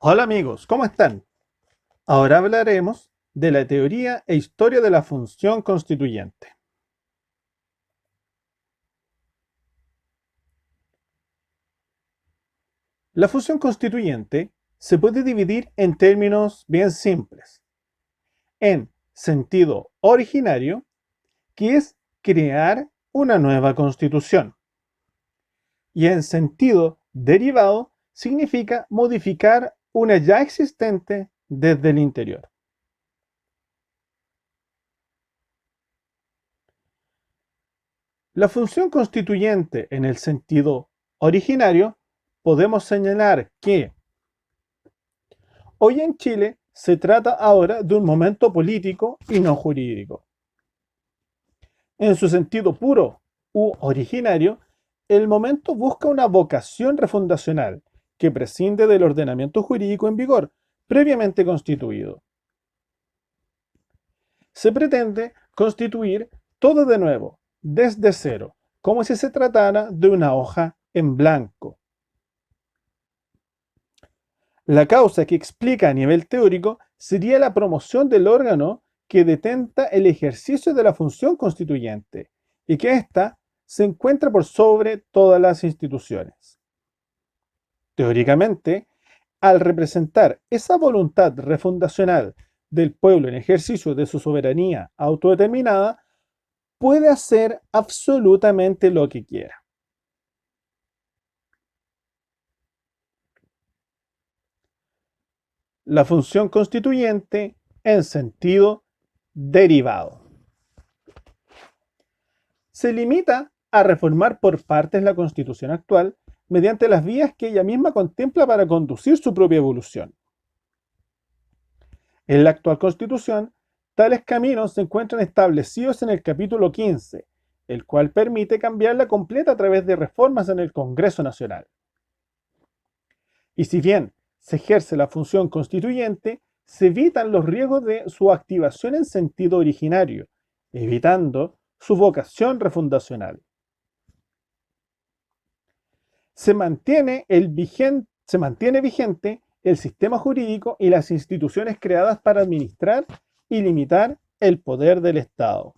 Hola amigos, ¿cómo están? Ahora hablaremos de la teoría e historia de la función constituyente. La función constituyente se puede dividir en términos bien simples, en sentido originario, que es crear una nueva constitución, y en sentido derivado significa modificar una ya existente desde el interior. La función constituyente en el sentido originario podemos señalar que hoy en Chile se trata ahora de un momento político y no jurídico. En su sentido puro u originario, el momento busca una vocación refundacional que prescinde del ordenamiento jurídico en vigor, previamente constituido. Se pretende constituir todo de nuevo, desde cero, como si se tratara de una hoja en blanco. La causa que explica a nivel teórico sería la promoción del órgano que detenta el ejercicio de la función constituyente y que ésta se encuentra por sobre todas las instituciones. Teóricamente, al representar esa voluntad refundacional del pueblo en ejercicio de su soberanía autodeterminada, puede hacer absolutamente lo que quiera. La función constituyente en sentido derivado. Se limita a reformar por partes la Constitución actual mediante las vías que ella misma contempla para conducir su propia evolución. En la actual Constitución, tales caminos se encuentran establecidos en el capítulo 15, el cual permite cambiarla completa a través de reformas en el Congreso Nacional. Y si bien se ejerce la función constituyente, se evitan los riesgos de su activación en sentido originario, evitando su vocación refundacional. Se mantiene vigente el sistema jurídico y las instituciones creadas para administrar y limitar el poder del Estado.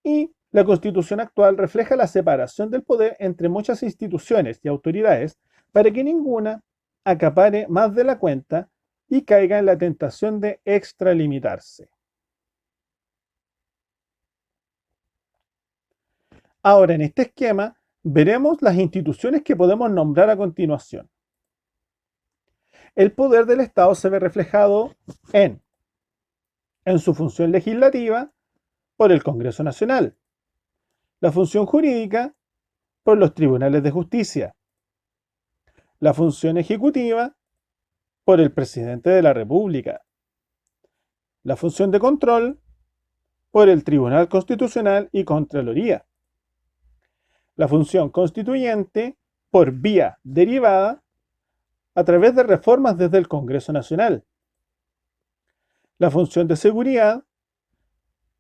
Y la Constitución actual refleja la separación del poder entre muchas instituciones y autoridades para que ninguna acapare más de la cuenta y caiga en la tentación de extralimitarse. Ahora, en este esquema, veremos las instituciones que podemos nombrar a continuación. El poder del Estado se ve reflejado en su función legislativa por el Congreso Nacional, la función jurídica por los tribunales de justicia, la función ejecutiva por el presidente de la República, la función de control por el Tribunal Constitucional y Contraloría, la función constituyente por vía derivada a través de reformas desde el Congreso Nacional, la función de seguridad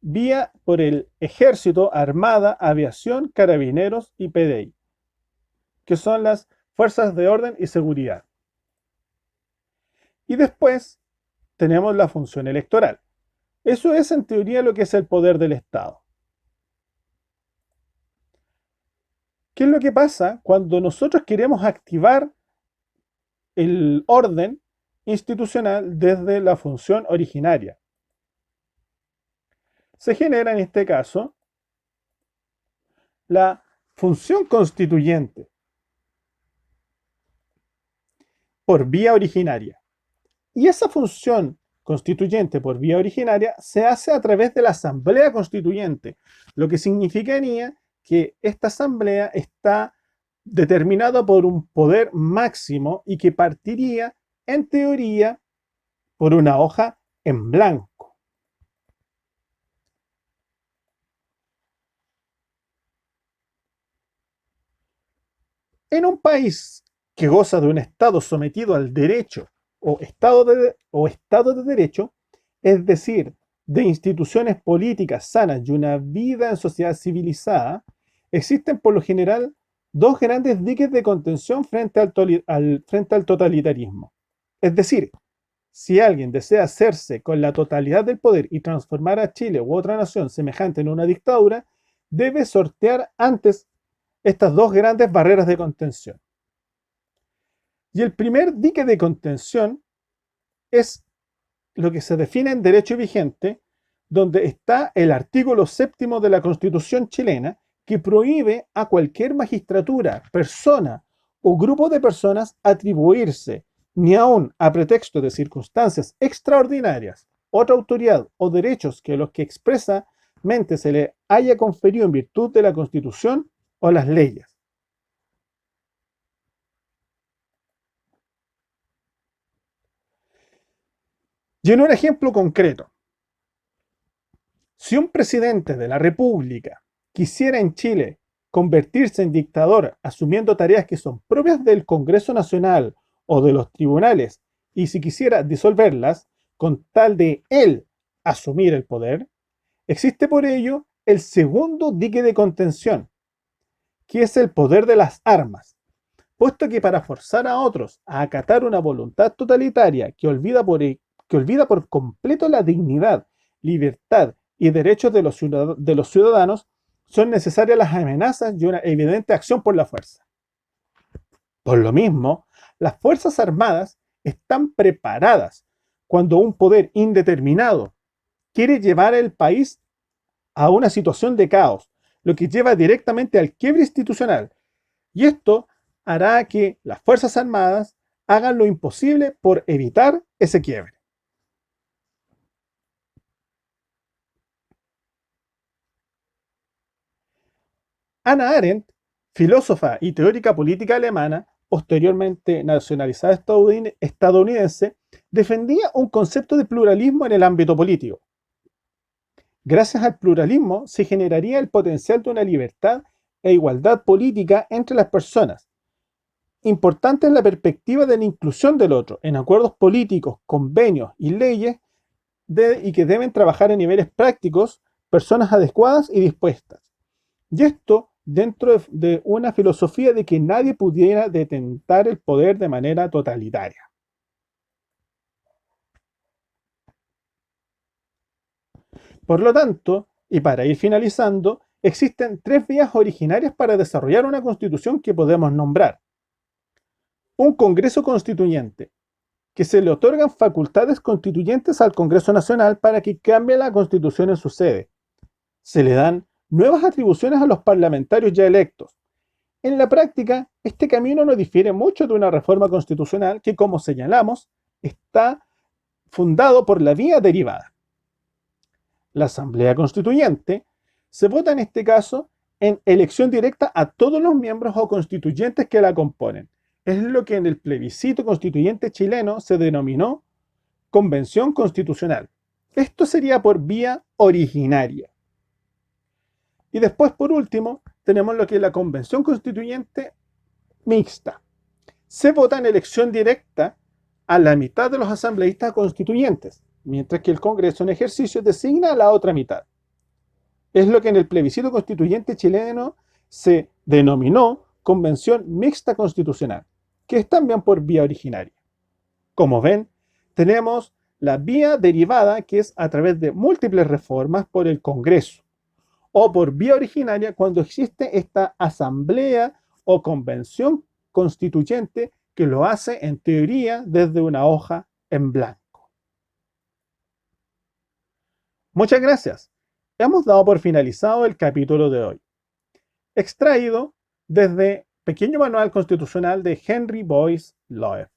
vía por el Ejército, Armada, Aviación, Carabineros y PDI, que son las Fuerzas de Orden y Seguridad. Y después tenemos la función electoral. Eso es en teoría lo que es el poder del Estado. ¿Qué es lo que pasa cuando nosotros queremos activar el orden institucional desde la función originaria? Se genera en este caso la función constituyente por vía originaria. Y esa función constituyente por vía originaria se hace a través de la Asamblea Constituyente, lo que significaría que esta Asamblea está determinada por un poder máximo y que partiría, en teoría, por una hoja en blanco. En un país que goza de un Estado sometido al derecho Estado de Derecho, es decir, de instituciones políticas sanas y una vida en sociedad civilizada, existen por lo general dos grandes diques de contención frente al totalitarismo. Es decir, si alguien desea hacerse con la totalidad del poder y transformar a Chile u otra nación semejante en una dictadura, debe sortear antes estas dos grandes barreras de contención. Y el primer dique de contención es lo que se define en derecho vigente, donde está el artículo 7 de la Constitución chilena, que prohíbe a cualquier magistratura, persona o grupo de personas atribuirse, ni aun a pretexto de circunstancias extraordinarias, otra autoridad o derechos que los que expresamente se le haya conferido en virtud de la Constitución o las leyes. Y en un ejemplo concreto, si un presidente de la República quisiera en Chile convertirse en dictador asumiendo tareas que son propias del Congreso Nacional o de los tribunales, y si quisiera disolverlas con tal de él asumir el poder, existe por ello el segundo dique de contención, que es el poder de las armas, puesto que para forzar a otros a acatar una voluntad totalitaria que olvida por completo la dignidad, libertad y derechos de los ciudadanos, son necesarias las amenazas y una evidente acción por la fuerza. Por lo mismo, las Fuerzas Armadas están preparadas cuando un poder indeterminado quiere llevar el país a una situación de caos, lo que lleva directamente al quiebre institucional. Y esto hará que las Fuerzas Armadas hagan lo imposible por evitar ese quiebre. Hannah Arendt, filósofa y teórica política alemana, posteriormente nacionalizada estadounidense, defendía un concepto de pluralismo en el ámbito político. Gracias al pluralismo se generaría el potencial de una libertad e igualdad política entre las personas, importante en la perspectiva de la inclusión del otro, en acuerdos políticos, convenios y leyes, y que deben trabajar a niveles prácticos, personas adecuadas y dispuestas. Y esto dentro de una filosofía de que nadie pudiera detentar el poder de manera totalitaria. Por lo tanto, y para ir finalizando, existen tres vías originarias para desarrollar una constitución que podemos nombrar. Un Congreso Constituyente, que se le otorgan facultades constituyentes al Congreso Nacional para que cambie la Constitución en su sede. Se le dan nuevas atribuciones a los parlamentarios ya electos. En la práctica, este camino no difiere mucho de una reforma constitucional que, como señalamos, está fundado por la vía derivada. La Asamblea Constituyente se vota en este caso en elección directa a todos los miembros o constituyentes que la componen. Es lo que en el plebiscito constituyente chileno se denominó Convención Constitucional. Esto sería por vía originaria. Y después, por último, tenemos lo que es la Convención Constituyente Mixta. Se vota en elección directa a la mitad de los asambleístas constituyentes, mientras que el Congreso en ejercicio designa a la otra mitad. Es lo que en el plebiscito constituyente chileno se denominó Convención Mixta Constitucional, que es también por vía originaria. Como ven, tenemos la vía derivada, que es a través de múltiples reformas por el Congreso, o por vía originaria cuando existe esta asamblea o convención constituyente que lo hace en teoría desde una hoja en blanco. Muchas gracias. Hemos dado por finalizado el capítulo de hoy, extraído desde Pequeño Manual Constitucional de Henry Boyce Loeb.